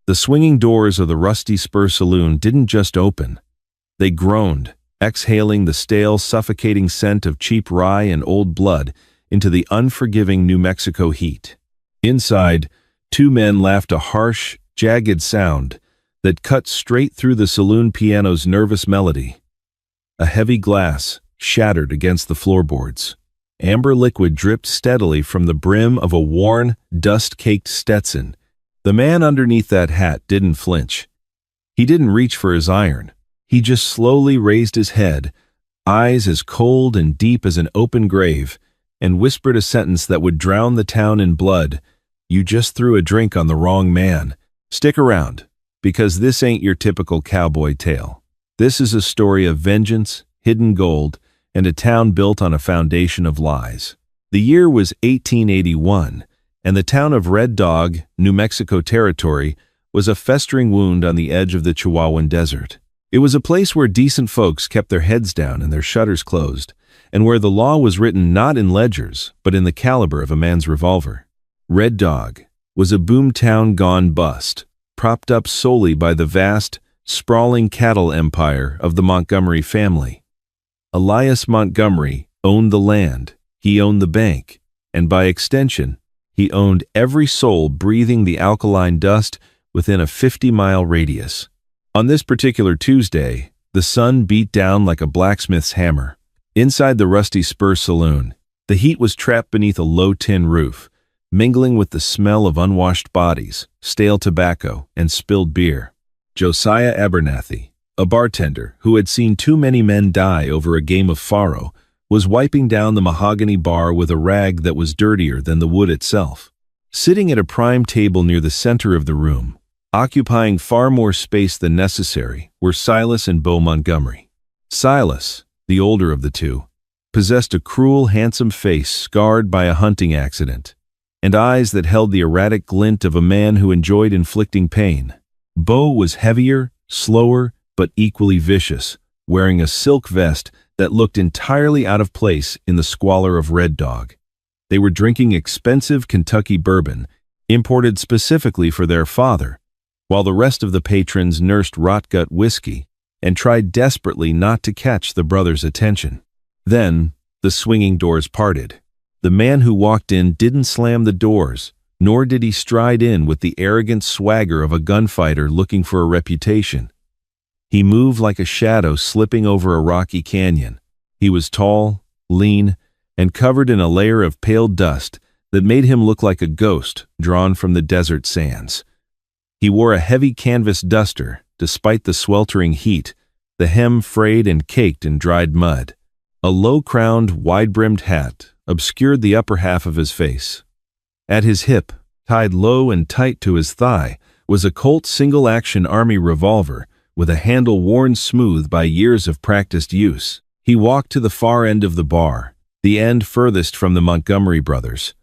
The swinging doors of the Rusty Spur Saloon didn't just open. They groaned, exhaling the stale, suffocating scent of cheap rye and old blood into the unforgiving New Mexico heat. Inside, two men laughed a harsh, jagged sound that cut straight through the saloon piano's nervous melody. A heavy glass shattered against the floorboards. Amber liquid dripped steadily from the brim of a worn, dust-caked Stetson. The man underneath that hat didn't flinch. He didn't reach for his iron. He just slowly raised his head, eyes as cold and deep as an open grave, and whispered a sentence that would drown the town in blood. "You just threw a drink on the wrong man. Stick around, because this ain't your typical cowboy tale. This is a story of vengeance, hidden gold, and a town built on a foundation of lies." The year was 1881, and the town of Red Dog, New Mexico Territory, was a festering wound on the edge of the Chihuahuan Desert. It was a place where decent folks kept their heads down and their shutters closed, and where the law was written not in ledgers, but in the caliber of a man's revolver. Red Dog was a boom town gone bust, propped up solely by the vast, sprawling cattle empire of the Montgomery family. Elias Montgomery owned the land, he owned the bank, and by extension, he owned every soul breathing the alkaline dust within a 50-mile radius. On this particular Tuesday, the sun beat down like a blacksmith's hammer. Inside the Rusty Spur Saloon, the heat was trapped beneath a low tin roof, mingling with the smell of unwashed bodies, stale tobacco, and spilled beer. Josiah Abernathy, a bartender who had seen too many men die over a game of faro, was wiping down the mahogany bar with a rag that was dirtier than the wood itself. Sitting at a prime table near the center of the room, occupying far more space than necessary, were Silas and Bo Montgomery. Silas, the older of the two, possessed a cruel, handsome face scarred by a hunting accident, and eyes that held the erratic glint of a man who enjoyed inflicting pain. Bo was heavier, slower, but equally vicious, wearing a silk vest that looked entirely out of place in the squalor of Red Dog. They were drinking expensive Kentucky bourbon, imported specifically for their father, while the rest of the patrons nursed rot-gut whiskey and tried desperately not to catch the brothers' attention. Then, the swinging doors parted. The man who walked in didn't slam the doors, nor did he stride in with the arrogant swagger of a gunfighter looking for a reputation. He moved like a shadow slipping over a rocky canyon. He was tall, lean, and covered in a layer of pale dust that made him look like a ghost drawn from the desert sands. He wore a heavy canvas duster, despite the sweltering heat, the hem frayed and caked in dried mud. A low-crowned, wide-brimmed hat obscured the upper half of his face. At his hip, tied low and tight to his thigh, was a Colt single-action Army revolver with a handle worn smooth by years of practiced use. He walked to the far end of the bar, the end furthest from the Montgomery brothers.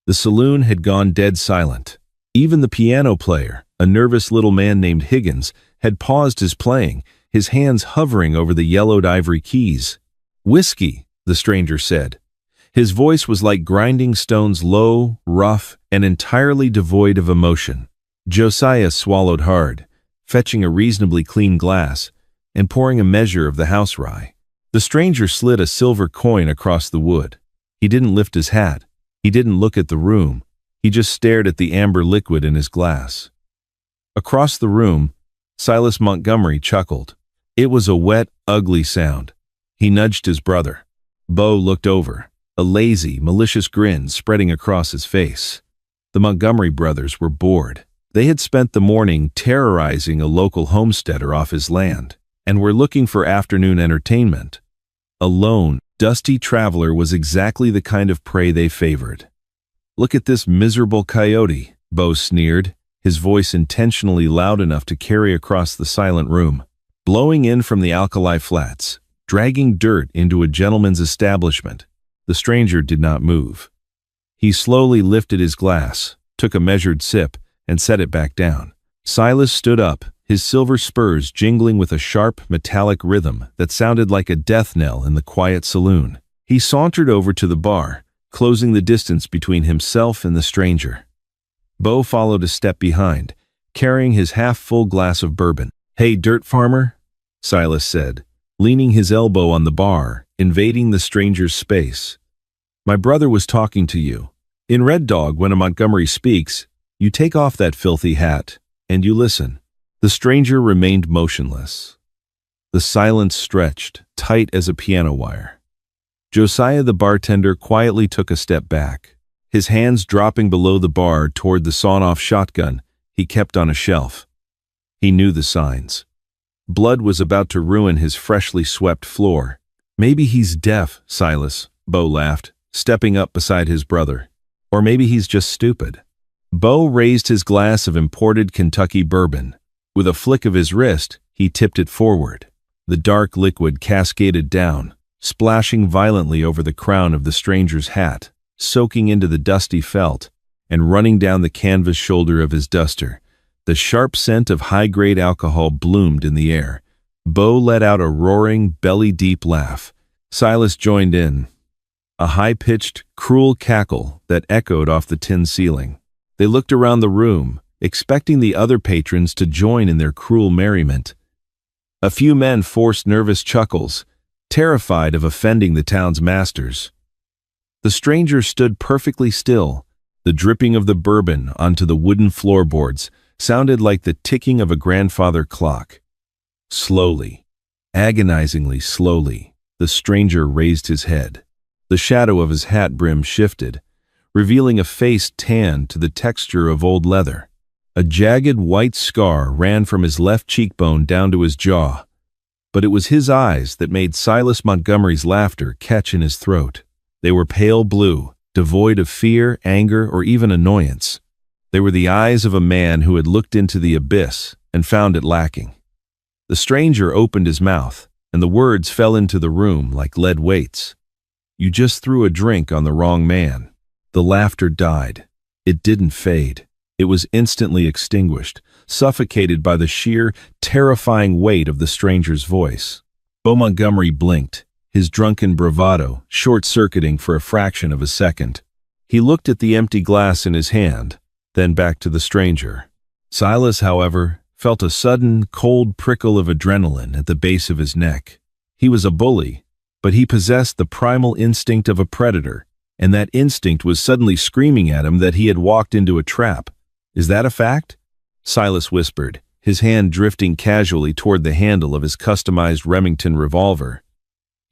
The saloon had gone dead silent. Even the piano player, a nervous little man named Higgins, had paused his playing, his hands hovering over the yellowed ivory keys. "Whiskey," the stranger said. His voice was like grinding stones, low, rough, and entirely devoid of emotion. Josiah swallowed hard, fetching a reasonably clean glass and pouring a measure of the house rye. The stranger slid a silver coin across the wood. He didn't lift his hat. He didn't look at the room. He just stared at the amber liquid in his glass. Across the room, Silas Montgomery chuckled. It was a wet, ugly sound. He nudged his brother. Bo looked over, a lazy, malicious grin spreading across his face. The Montgomery brothers were bored. They had spent the morning terrorizing a local homesteader off his land, and were looking for afternoon entertainment. A lone, dusty traveler was exactly the kind of prey they favored. "Look at this miserable coyote," Bo sneered, his voice intentionally loud enough to carry across the silent room. Blowing in from the alkali flats, dragging dirt into a gentleman's establishment. The stranger did not move. He slowly lifted his glass, took a measured sip, and set it back down. Silas stood up, his silver spurs jingling with a sharp, metallic rhythm that sounded like a death knell in the quiet saloon. He sauntered over to the bar, closing the distance between himself and the stranger. Bo followed a step behind, carrying his half-full glass of bourbon. "Hey, dirt farmer," Silas said, leaning his elbow on the bar, invading the stranger's space. "My brother was talking to you. In Red Dog, when a Montgomery speaks, you take off that filthy hat, and you listen." The stranger remained motionless. The silence stretched, tight as a piano wire. Josiah the bartender quietly took a step back, his hands dropping below the bar toward the sawn-off shotgun he kept on a shelf. He knew the signs. Blood was about to ruin his freshly swept floor. "Maybe he's deaf, Silas," Bo laughed, stepping up beside his brother. "Or maybe he's just stupid." Bo raised his glass of imported Kentucky bourbon. With a flick of his wrist, he tipped it forward. The dark liquid cascaded down, splashing violently over the crown of the stranger's hat, soaking into the dusty felt, and running down the canvas shoulder of his duster. The sharp scent of high-grade alcohol bloomed in the air. Bo let out a roaring, belly-deep laugh. Silas joined in, a high-pitched, cruel cackle that echoed off the tin ceiling. They looked around the room, expecting the other patrons to join in their cruel merriment. A few men forced nervous chuckles, terrified of offending the town's masters. The stranger stood perfectly still. The dripping of the bourbon onto the wooden floorboards sounded like the ticking of a grandfather clock. Slowly, agonizingly slowly, the stranger raised his head. The shadow of his hat brim shifted, revealing a face tanned to the texture of old leather. A jagged white scar ran from his left cheekbone down to his jaw, but it was his eyes that made Silas Montgomery's laughter catch in his throat. They were pale blue, devoid of fear, anger, or even annoyance. They were the eyes of a man who had looked into the abyss and found it lacking. The stranger opened his mouth, and the words fell into the room like lead weights. "You just threw a drink on the wrong man." The laughter died. It didn't fade. It was instantly extinguished, suffocated by the sheer, terrifying weight of the stranger's voice. Bo Montgomery blinked, his drunken bravado short-circuiting for a fraction of a second. He looked at the empty glass in his hand, then back to the stranger. Silas, however, felt a sudden, cold prickle of adrenaline at the base of his neck. He was a bully, but he possessed the primal instinct of a predator, and that instinct was suddenly screaming at him that he had walked into a trap. "Is that a fact?" Silas whispered, his hand drifting casually toward the handle of his customized Remington revolver.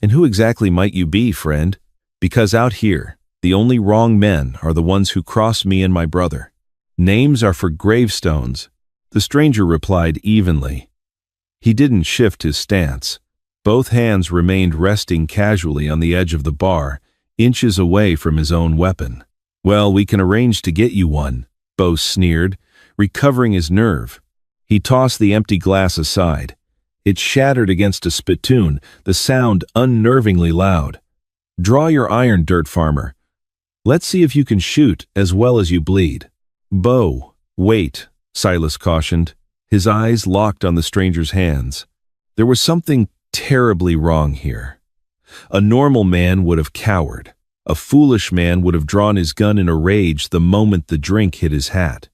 "And who exactly might you be, friend? Because out here, the only wrong men are the ones who cross me and my brother. Names are for gravestones," the stranger replied evenly. He didn't shift his stance. Both hands remained resting casually on the edge of the bar, inches away from his own weapon. "Well, we can arrange to get you one," Bo sneered, recovering his nerve. He tossed the empty glass aside. It shattered against a spittoon, the sound unnervingly loud. "Draw your iron, dirt farmer. Let's see if you can shoot as well as you bleed." "Bo, wait," Silas cautioned, his eyes locked on the stranger's hands. There was something terribly wrong here. A normal man would have cowered. A foolish man would have drawn his gun in a rage the moment the drink hit his hat.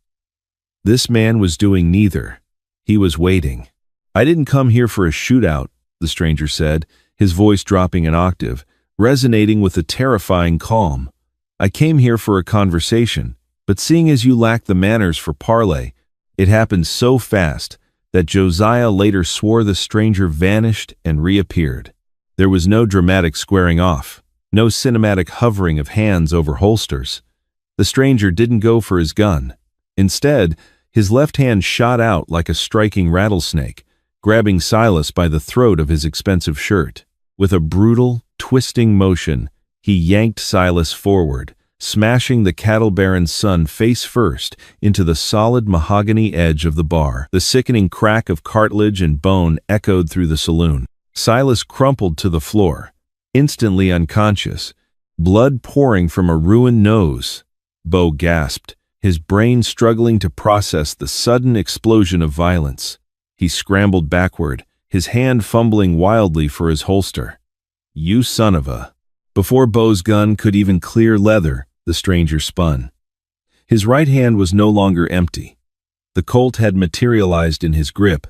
This man was doing neither. He was waiting. "I didn't come here for a shootout," the stranger said, his voice dropping an octave, resonating with a terrifying calm. "I came here for a conversation, but seeing as you lack the manners for parley, it happened so fast that Josiah later swore the stranger vanished and reappeared. There was no dramatic squaring off. No cinematic hovering of hands over holsters. The stranger didn't go for his gun. Instead, his left hand shot out like a striking rattlesnake, grabbing Silas by the throat of his expensive shirt. With a brutal, twisting motion, he yanked Silas forward, smashing the cattle baron's son face first into the solid mahogany edge of the bar. The sickening crack of cartilage and bone echoed through the saloon. Silas crumpled to the floor, instantly unconscious, blood pouring from a ruined nose. Bo gasped, his brain struggling to process the sudden explosion of violence. He scrambled backward, his hand fumbling wildly for his holster. "You son of a..." Before Bo's gun could even clear leather, the stranger spun. His right hand was no longer empty. The Colt had materialized in his grip,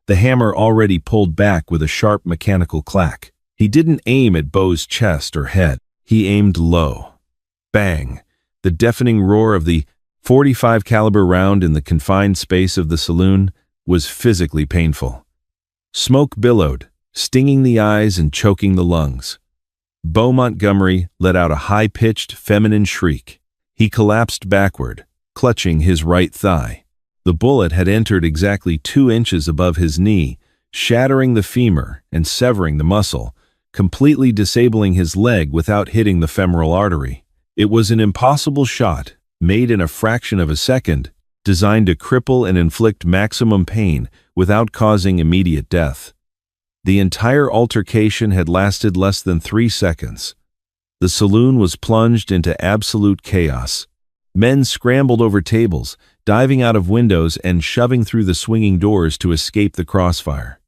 the hammer already pulled back with a sharp mechanical clack. He didn't aim at Beau's chest or head. He aimed low. Bang! The deafening roar of the .45 caliber round in the confined space of the saloon was physically painful. Smoke billowed, stinging the eyes and choking the lungs. Beau Montgomery let out a high-pitched feminine shriek. He collapsed backward, clutching his right thigh. The bullet had entered exactly 2 inches above his knee, shattering the femur and severing the muscle, completely disabling his leg without hitting the femoral artery. It was an impossible shot, made in a fraction of a second, designed to cripple and inflict maximum pain without causing immediate death. The entire altercation had lasted less than 3 seconds. The saloon was plunged into absolute chaos. Men scrambled over tables, diving out of windows and shoving through the swinging doors to escape the crossfire.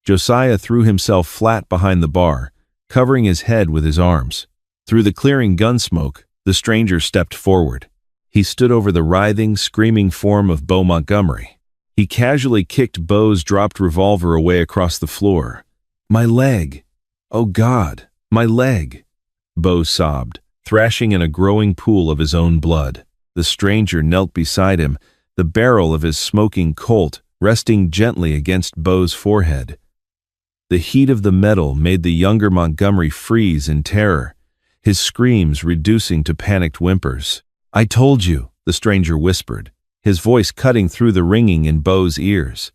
Josiah threw himself flat behind the bar, covering his head with his arms. Through the clearing gun smoke, the stranger stepped forward. He stood over the writhing, screaming form of Beau Montgomery. He casually kicked Beau's dropped revolver away across the floor. "My leg! Oh God, my leg!" Beau sobbed, thrashing in a growing pool of his own blood. The stranger knelt beside him, the barrel of his smoking Colt resting gently against Beau's forehead. The heat of the metal made the younger Montgomery freeze in terror, his screams reducing to panicked whimpers. "I told you," the stranger whispered, his voice cutting through the ringing in Beau's ears.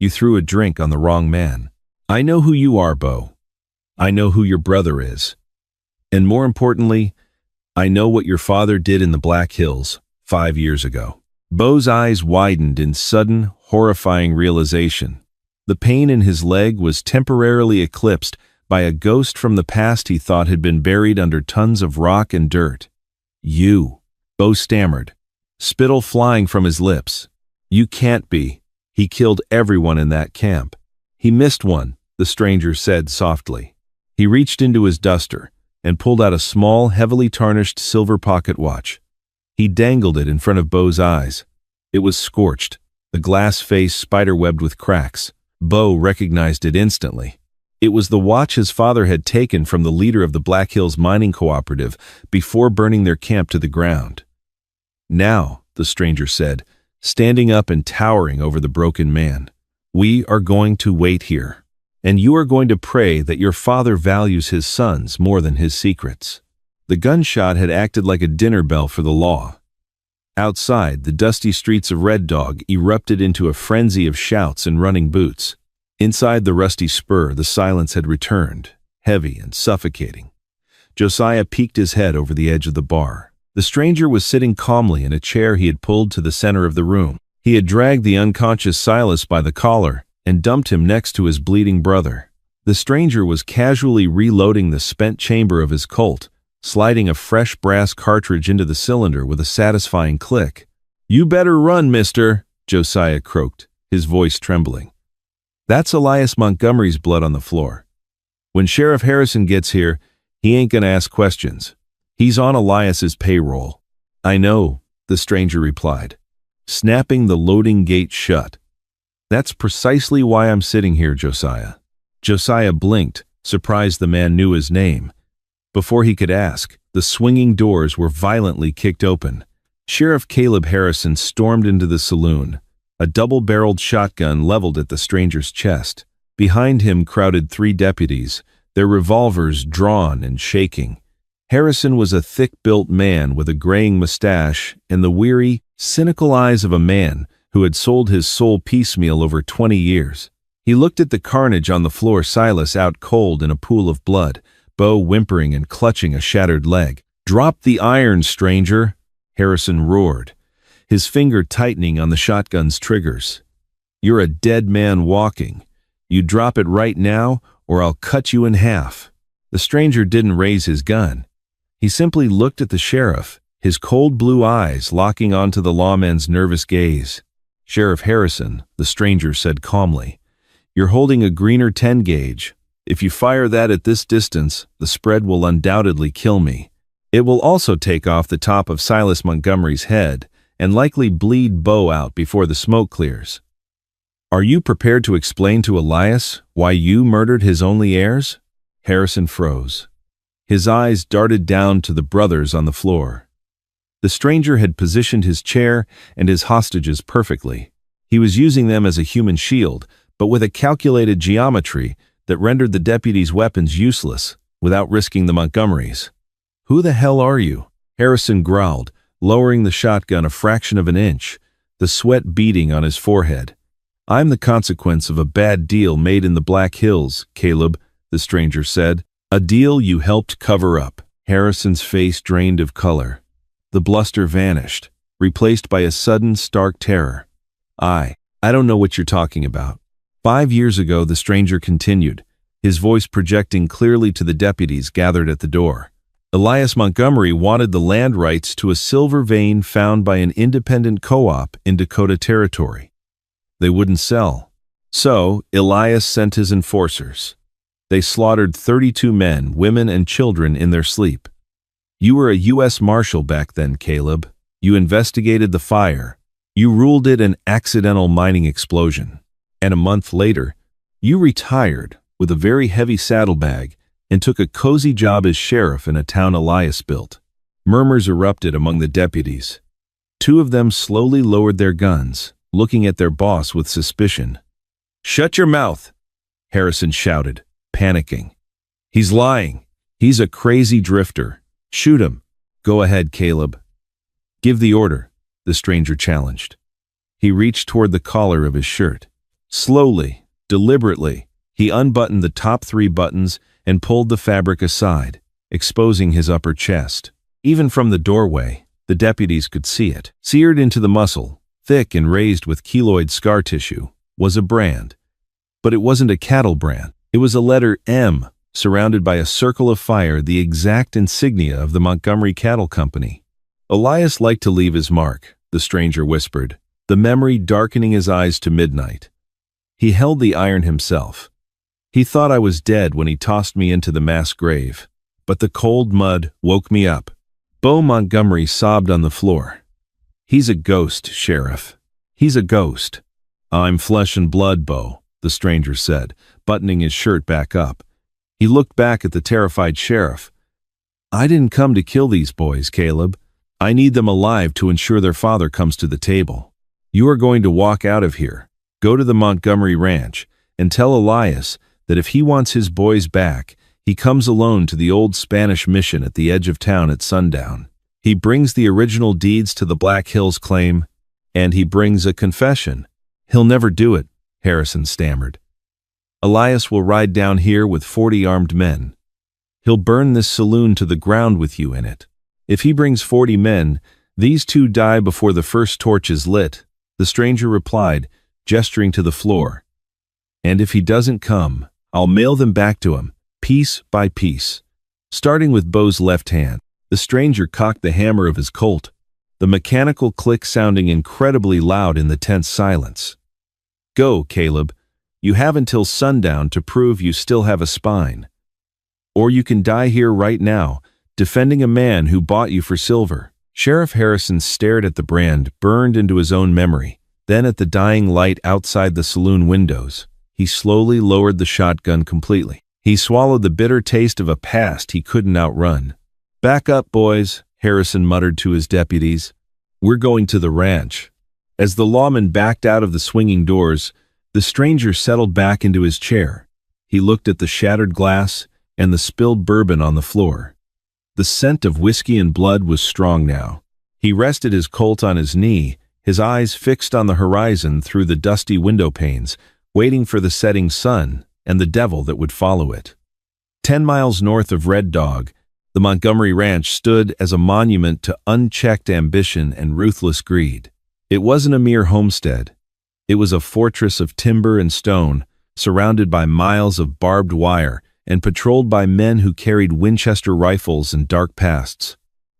"You threw a drink on the wrong man. I know who you are, Beau. I know who your brother is. And more importantly, I know what your father did in the Black Hills 5 years ago." Beau's eyes widened in sudden, horrifying realization. The pain in his leg was temporarily eclipsed by a ghost from the past he thought had been buried under tons of rock and dirt. "You," Beau stammered, spittle flying from his lips. "You can't be. He killed everyone in that camp." "He missed one," the stranger said softly. He reached into his duster and pulled out a small, heavily tarnished silver pocket watch. He dangled it in front of Beau's eyes. It was scorched, the glass face spiderwebbed with cracks. Beau recognized it instantly. It was the watch his father had taken from the leader of the Black Hills Mining Cooperative before burning their camp to the ground. "Now," the stranger said, standing up and towering over the broken man, "we are going to wait here. And you are going to pray that your father values his sons more than his secrets." The gunshot had acted like a dinner bell for the law. Outside, the dusty streets of Red Dog erupted into a frenzy of shouts and running boots. Inside the rusty spur, the silence had returned, heavy and suffocating. Josiah peeked his head over the edge of the bar. The stranger was sitting calmly in a chair he had pulled to the center of the room. He had dragged the unconscious Silas by the collar and dumped him next to his bleeding brother. The stranger was casually reloading the spent chamber of his Colt, sliding a fresh brass cartridge into the cylinder with a satisfying click. "You better run, mister," Josiah croaked, his voice trembling. "That's Elias Montgomery's blood on the floor. When Sheriff Harrison gets here, he ain't gonna ask questions. He's on Elias's payroll." "I know," the stranger replied, snapping the loading gate shut. "That's precisely why I'm sitting here, Josiah." Josiah blinked, surprised the man knew his name. Before he could ask, the swinging doors were violently kicked open. Sheriff Caleb Harrison stormed into the saloon, a double-barreled shotgun leveled at the stranger's chest. Behind him crowded 3 deputies, their revolvers drawn and shaking. Harrison was a thick-built man with a graying mustache and the weary, cynical eyes of a man who had sold his soul piecemeal over 20 years. He looked at the carnage on the floor, Silas out cold in a pool of blood, Beau whimpering and clutching a shattered leg. "Drop the iron, stranger," Harrison roared, his finger tightening on the shotgun's triggers. "You're a dead man walking. You drop it right now, or I'll cut you in half." The stranger didn't raise his gun. He simply looked at the sheriff, his cold blue eyes locking onto the lawman's nervous gaze. "Sheriff Harrison," the stranger said calmly, "you're holding a greener 10 gauge. If you fire that at this distance, the spread will undoubtedly kill me. It will also take off the top of Silas Montgomery's head and likely bleed Bo out before the smoke clears. Are you prepared to explain to Elias why you murdered his only heirs? Harrison froze. His eyes darted down to the brothers on the floor. The stranger had positioned his chair and his hostages perfectly. He was using them as a human shield, but with a calculated geometry that rendered the deputies' weapons useless without risking the Montgomerys. "Who the hell are you?" Harrison growled, lowering the shotgun a fraction of an inch, the sweat beading on his forehead. "I'm the consequence of a bad deal made in the Black Hills, Caleb," the stranger said. "A deal you helped cover up." Harrison's face drained of color. The bluster vanished, replaced by a sudden, stark terror. I don't know what you're talking about." 5 years ago, the stranger continued, his voice projecting clearly to the deputies gathered at the door. "Elias Montgomery wanted the land rights to a silver vein found by an independent co-op in Dakota Territory. They wouldn't sell. So, Elias sent his enforcers. They slaughtered 32 men, women, and children in their sleep. You were a U.S. Marshal back then, Caleb. You investigated the fire. You ruled it an accidental mining explosion. And a month later, you retired with a very heavy saddlebag and took a cozy job as sheriff in a town Elias built." Murmurs erupted among the deputies. 2 of them slowly lowered their guns, looking at their boss with suspicion. "Shut your mouth," Harrison shouted, panicking. "He's lying. He's a crazy drifter. Shoot him." "Go ahead, Caleb." "Give the order," the stranger challenged. He reached toward the collar of his shirt. Slowly, deliberately, he unbuttoned the top 3 buttons and pulled the fabric aside, exposing his upper chest. Even from the doorway, the deputies could see it. Seared into the muscle, thick and raised with keloid scar tissue, was a brand. But it wasn't a cattle brand. It was a letter M, surrounded by a circle of fire, the exact insignia of the Montgomery Cattle Company. "Elias liked to leave his mark," the stranger whispered, the memory darkening his eyes to midnight. "He held the iron himself. He thought I was dead when he tossed me into the mass grave, but the cold mud woke me up." Bo Montgomery sobbed on the floor. "He's a ghost, Sheriff. He's a ghost." "I'm flesh and blood, Bo," the stranger said, buttoning his shirt back up. He looked back at the terrified sheriff. "I didn't come to kill these boys, Caleb. I need them alive to ensure their father comes to the table. You are going to walk out of here, go to the Montgomery Ranch, and tell Elias that if he wants his boys back, he comes alone to the old Spanish mission at the edge of town at sundown. He brings the original deeds to the Black Hills claim, and he brings a confession." "He'll never do it," Harrison stammered. "Elias will ride down here with 40 armed men. He'll burn this saloon to the ground with you in it. If he brings 40 men, these 2 die before the first torch is lit," the stranger replied, gesturing to the floor. "And if he doesn't come, I'll mail them back to him, piece by piece." Starting with Bo's left hand, the stranger cocked the hammer of his Colt, the mechanical click sounding incredibly loud in the tense silence. "Go, Caleb. You have until sundown to prove you still have a spine. Or you can die here right now, defending a man who bought you for silver." Sheriff Harrison stared at the brand burned into his own memory, then at the dying light outside the saloon windows. He slowly lowered the shotgun completely. He swallowed the bitter taste of a past he couldn't outrun. "Back up, boys," Harrison muttered to his deputies. "We're going to the ranch." As the lawman backed out of the swinging doors, the stranger settled back into his chair. He looked at the shattered glass and the spilled bourbon on the floor. The scent of whiskey and blood was strong now. He rested his Colt on his knee, his eyes fixed on the horizon through the dusty window panes, waiting for the setting sun and the devil that would follow it. 10 miles north of Red Dog, the Montgomery Ranch stood as a monument to unchecked ambition and ruthless greed. It wasn't a mere homestead. It was a fortress of timber and stone, surrounded by miles of barbed wire and patrolled by men who carried Winchester rifles and dark pasts.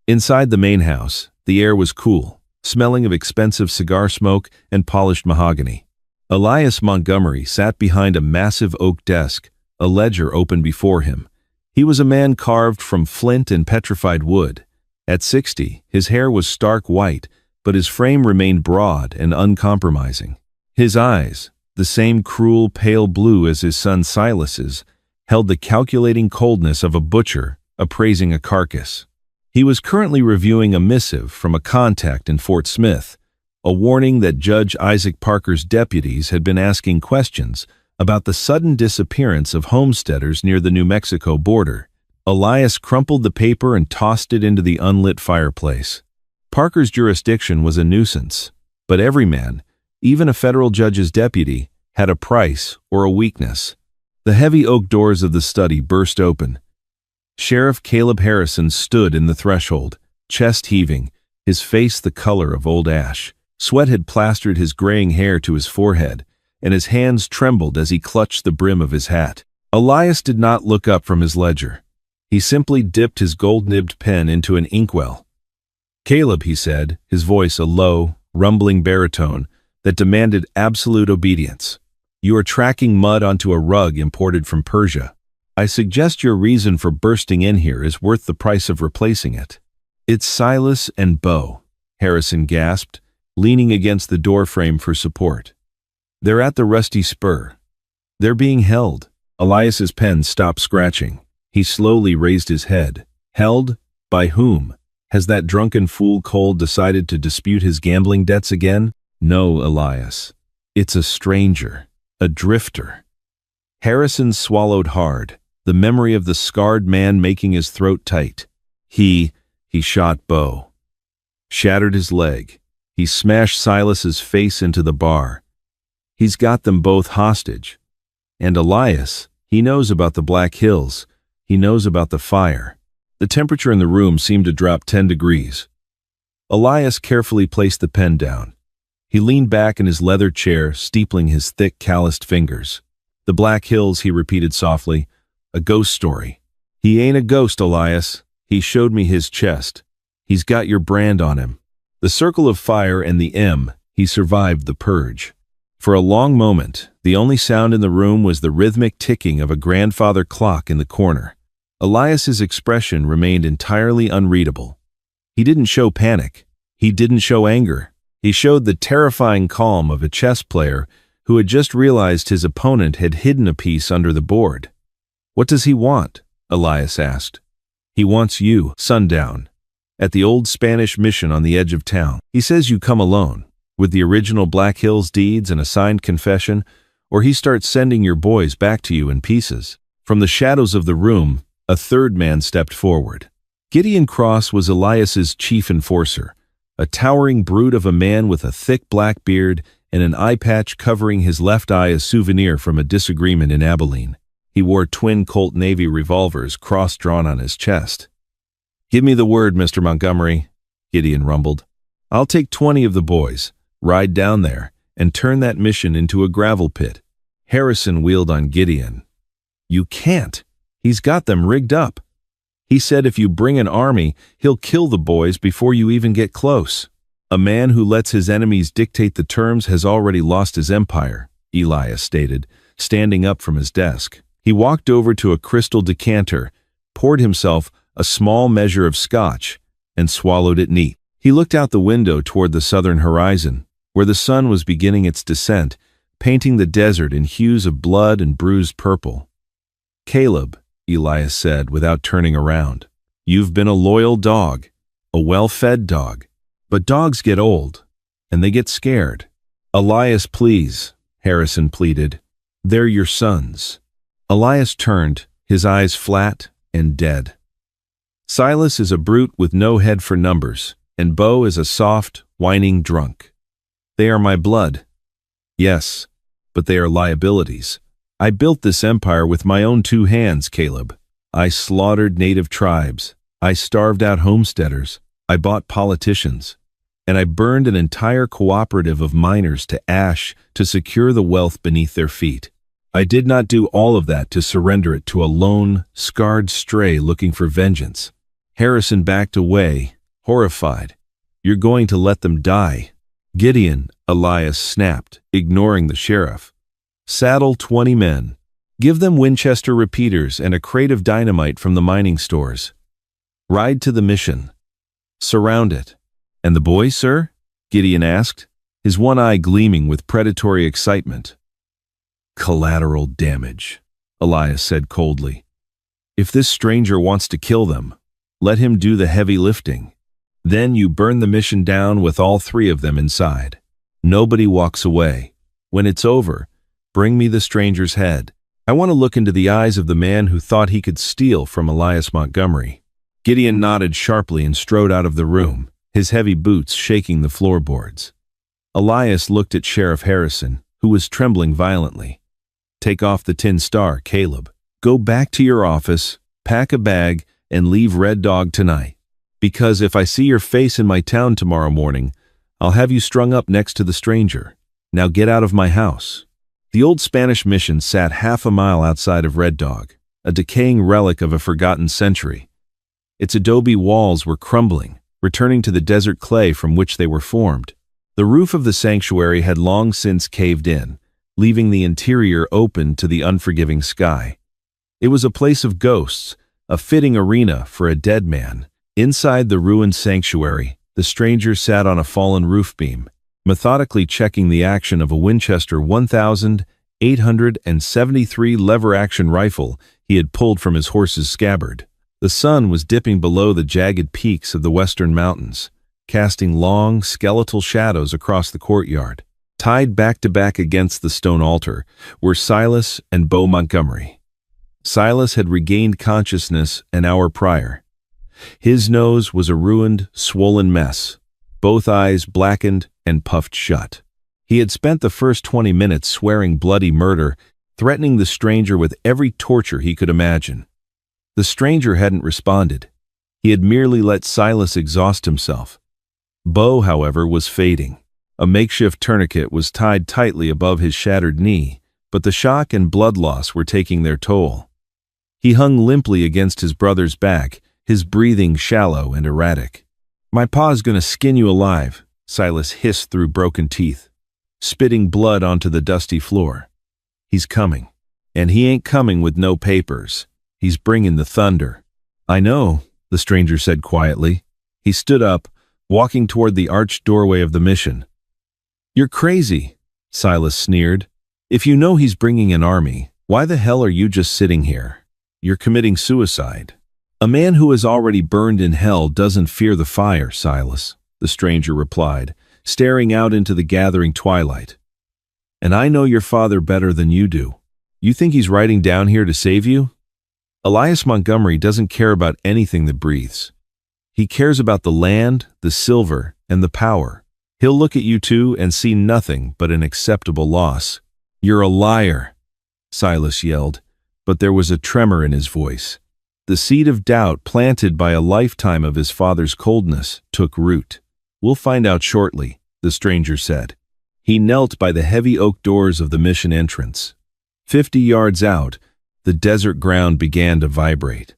Inside the main house, the air was cool, smelling of expensive cigar smoke and polished mahogany. Elias Montgomery sat behind a massive oak desk, a ledger open before him. He was a man carved from flint and petrified wood. At 60, his hair was stark white, but his frame remained broad and uncompromising. His eyes, the same cruel pale blue as his son Silas's, held the calculating coldness of a butcher appraising a carcass. He was currently reviewing a missive from a contact in Fort Smith, a warning that Judge Isaac Parker's deputies had been asking questions about the sudden disappearance of homesteaders near the New Mexico border. Elias crumpled the paper and tossed it into the unlit fireplace. Parker's jurisdiction was a nuisance, but every man, even a federal judge's deputy, had a price or a weakness. The heavy oak doors of the study burst open. Sheriff Caleb Harrison stood in the threshold, chest heaving, his face the color of old ash. Sweat had plastered his graying hair to his forehead, and his hands trembled as he clutched the brim of his hat. Elias did not look up from his ledger. He simply dipped his gold-nibbed pen into an inkwell. "Caleb," he said, his voice a low, rumbling baritone that demanded absolute obedience. "You are tracking mud onto a rug imported from Persia. I suggest your reason for bursting in here is worth the price of replacing it." "It's Silas and Bo," Harrison gasped, leaning against the doorframe for support. "They're at the Rusty Spur. They're being held." Elias's pen stopped scratching. He slowly raised his head. "Held? By whom? Has that drunken fool Cole decided to dispute his gambling debts again?" "No, Elias. It's a stranger. A drifter." Harrison swallowed hard, the memory of the scarred man making his throat tight. He shot Bo. Shattered his leg. He smashed Silas's face into the bar. He's got them both hostage. And Elias, he knows about the Black Hills. He knows about the fire. The temperature in the room seemed to drop 10 degrees. Elias carefully placed the pen down. He leaned back in his leather chair, steepling his thick, calloused fingers. "The Black Hills," he repeated softly. "A ghost story." "He ain't a ghost, Elias. He showed me his chest. He's got your brand on him. The circle of fire and the M, he survived the purge." For a long moment, the only sound in the room was the rhythmic ticking of a grandfather clock in the corner. Elias's expression remained entirely unreadable. He didn't show panic. He didn't show anger. He showed the terrifying calm of a chess player who had just realized his opponent had hidden a piece under the board. "What does he want?" Elias asked. "He wants you, sundown, at the old Spanish mission on the edge of town. He says you come alone, with the original Black Hills deeds and a signed confession, or he starts sending your boys back to you in pieces." From the shadows of the room, a third man stepped forward. Gideon Cross was Elias's chief enforcer, a towering brute of a man with a thick black beard and an eye patch covering his left eye, a souvenir from a disagreement in Abilene. He wore twin Colt Navy revolvers cross-drawn on his chest. "Give me the word, Mr. Montgomery," Gideon rumbled. "I'll take 20 of the boys, ride down there, and turn that mission into a gravel pit." Harrison wheeled on Gideon. "You can't. He's got them rigged up. He said if you bring an army, he'll kill the boys before you even get close." "A man who lets his enemies dictate the terms has already lost his empire," Elias stated, standing up from his desk. He walked over to a crystal decanter, poured himself a small measure of scotch, and swallowed it neat. He looked out the window toward the southern horizon, where the sun was beginning its descent, painting the desert in hues of blood and bruised purple. "Caleb," Elias said without turning around, "you've been a loyal dog, a well-fed dog. But dogs get old, and they get scared." "Elias, please," Harrison pleaded. "They're your sons." Elias turned, his eyes flat and dead. "Silas is a brute with no head for numbers, and Bo is a soft, whining drunk. They are my blood. Yes, but they are liabilities. I built this empire with my own 2 hands, Caleb. I slaughtered native tribes. I starved out homesteaders. I bought politicians. And I burned an entire cooperative of miners to ash to secure the wealth beneath their feet. I did not do all of that to surrender it to a lone, scarred stray looking for vengeance." Harrison backed away, horrified. "You're going to let them die." "Gideon," Elias snapped, ignoring the sheriff. "Saddle 20 men. Give them Winchester repeaters and a crate of dynamite from the mining stores. Ride to the mission. Surround it." "And the boys, sir?" Gideon asked, his one eye gleaming with predatory excitement. Collateral damage, Elias said coldly. If this stranger wants to kill them, let him do the heavy lifting. Then you burn the mission down with all 3 of them inside. Nobody walks away. When it's over, bring me the stranger's head. I want to look into the eyes of the man who thought he could steal from Elias Montgomery. Gideon nodded sharply and strode out of the room, his heavy boots shaking the floorboards. Elias looked at Sheriff Harrison, who was trembling violently. Take off the tin star, Caleb. Go back to your office, pack a bag, and leave Red Dog tonight. Because if I see your face in my town tomorrow morning, I'll have you strung up next to the stranger. Now get out of my house. The old Spanish mission sat half a mile outside of Red Dog, a decaying relic of a forgotten century. Its adobe walls were crumbling, returning to the desert clay from which they were formed. The roof of the sanctuary had long since caved in, leaving the interior open to the unforgiving sky. It was a place of ghosts, a fitting arena for a dead man. Inside the ruined sanctuary, the stranger sat on a fallen roof beam, methodically checking the action of a Winchester 1873 lever-action rifle he had pulled from his horse's scabbard. The sun was dipping below the jagged peaks of the western mountains, casting long, skeletal shadows across the courtyard. Tied back-to-back against the stone altar were Silas and Bo Montgomery. Silas had regained consciousness an hour prior. His nose was a ruined, swollen mess, both eyes blackened and puffed shut. He had spent the first 20 minutes swearing bloody murder, threatening the stranger with every torture he could imagine. The stranger hadn't responded. He had merely let Silas exhaust himself. Bo, however, was fading. A makeshift tourniquet was tied tightly above his shattered knee, but the shock and blood loss were taking their toll. He hung limply against his brother's back, his breathing shallow and erratic. "My pa's gonna skin you alive," Silas hissed through broken teeth, spitting blood onto the dusty floor. "He's coming. And he ain't coming with no papers. He's bringing the thunder." "I know," the stranger said quietly. He stood up, walking toward the arched doorway of the mission. "You're crazy," Silas sneered. "If you know he's bringing an army, why the hell are you just sitting here? You're committing suicide." "A man who has already burned in hell doesn't fear the fire, Silas," the stranger replied, staring out into the gathering twilight. "And I know your father better than you do. You think he's riding down here to save you? Elias Montgomery doesn't care about anything that breathes. He cares about the land, the silver, and the power. He'll look at you two and see nothing but an acceptable loss." "You're a liar," Silas yelled, but there was a tremor in his voice. The seed of doubt planted by a lifetime of his father's coldness took root. "We'll find out shortly," the stranger said. He knelt by the heavy oak doors of the mission entrance. 50 yards out, the desert ground began to vibrate.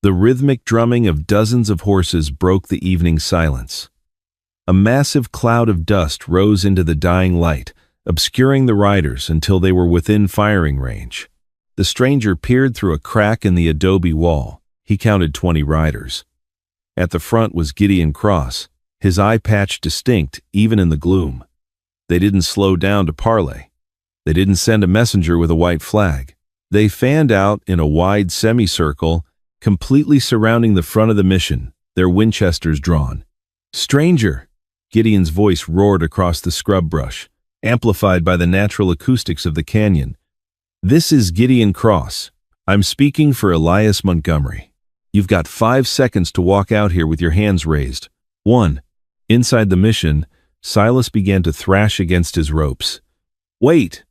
The rhythmic drumming of dozens of horses broke the evening silence. A massive cloud of dust rose into the dying light, obscuring the riders until they were within firing range. The stranger peered through a crack in the adobe wall. He counted 20 riders. At the front was Gideon Cross, his eye patch distinct even in the gloom. They didn't slow down to parley. They didn't send a messenger with a white flag. They fanned out in a wide semicircle, completely surrounding the front of the mission, their Winchesters drawn. "Stranger!" Gideon's voice roared across the scrub brush, amplified by the natural acoustics of the canyon. "This is Gideon Cross. I'm speaking for Elias Montgomery. You've got 5 seconds to walk out here with your hands raised." 1. Inside the mission, Silas began to thrash against his ropes. "Wait!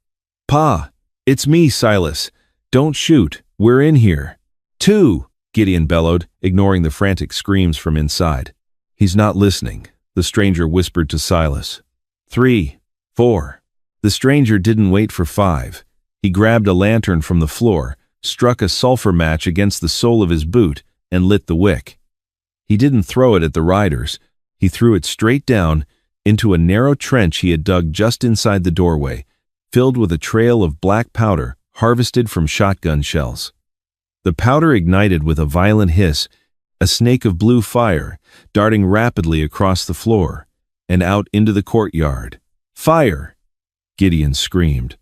Pa! It's me, Silas. Don't shoot. We're in here." 2. Gideon bellowed, ignoring the frantic screams from inside. "He's not listening," the stranger whispered to Silas. 3. 4. The stranger didn't wait for 5. He grabbed a lantern from the floor, struck a sulfur match against the sole of his boot, and lit the wick. He didn't throw it at the riders. He threw it straight down into a narrow trench he had dug just inside the doorway, filled with a trail of black powder harvested from shotgun shells. The powder ignited with a violent hiss, a snake of blue fire darting rapidly across the floor. and out into the courtyard. "Fire!" Gideon screamed.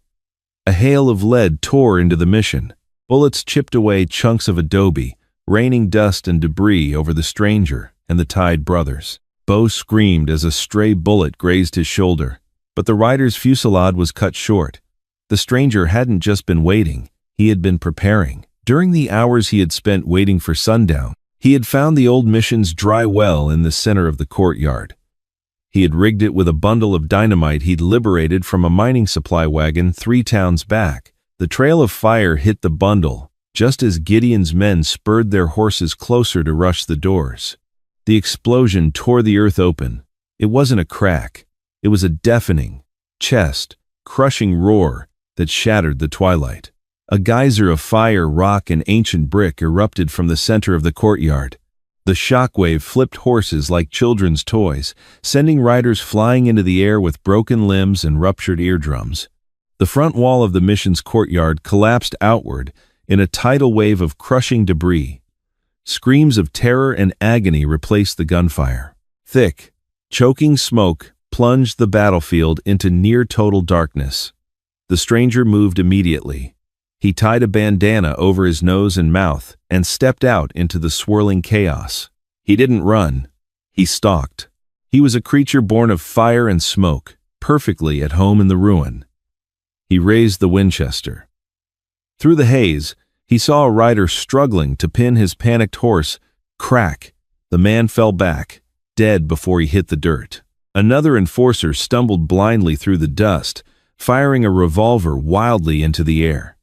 A hail of lead tore into the mission. Bullets chipped away chunks of adobe, raining dust and debris over the stranger and the Tide brothers. Bo screamed as a stray bullet grazed his shoulder, but the rider's fusillade was cut short. The stranger hadn't just been waiting, he had been preparing. During the hours he had spent waiting for sundown, he had found the old mission's dry well in the center of the courtyard. He had rigged it with a bundle of dynamite he'd liberated from a mining supply wagon 3 towns back. The trail of fire hit the bundle, just as Gideon's men spurred their horses closer to rush the doors. The explosion tore the earth open. It wasn't a crack. It was a deafening, chest-crushing roar that shattered the twilight. A geyser of fire, rock, and ancient brick erupted from the center of the courtyard. The shockwave flipped horses like children's toys, sending riders flying into the air with broken limbs and ruptured eardrums. The front wall of the mission's courtyard collapsed outward in a tidal wave of crushing debris. Screams of terror and agony replaced the gunfire. Thick, choking smoke plunged the battlefield into near-total darkness. The stranger moved immediately. He tied a bandana over his nose and mouth and stepped out into the swirling chaos. He didn't run. He stalked. He was a creature born of fire and smoke, perfectly at home in the ruin. He raised the Winchester. Through the haze, he saw a rider struggling to pin his panicked horse. Crack! The man fell back, dead before he hit the dirt. Another enforcer stumbled blindly through the dust, firing a revolver wildly into the air.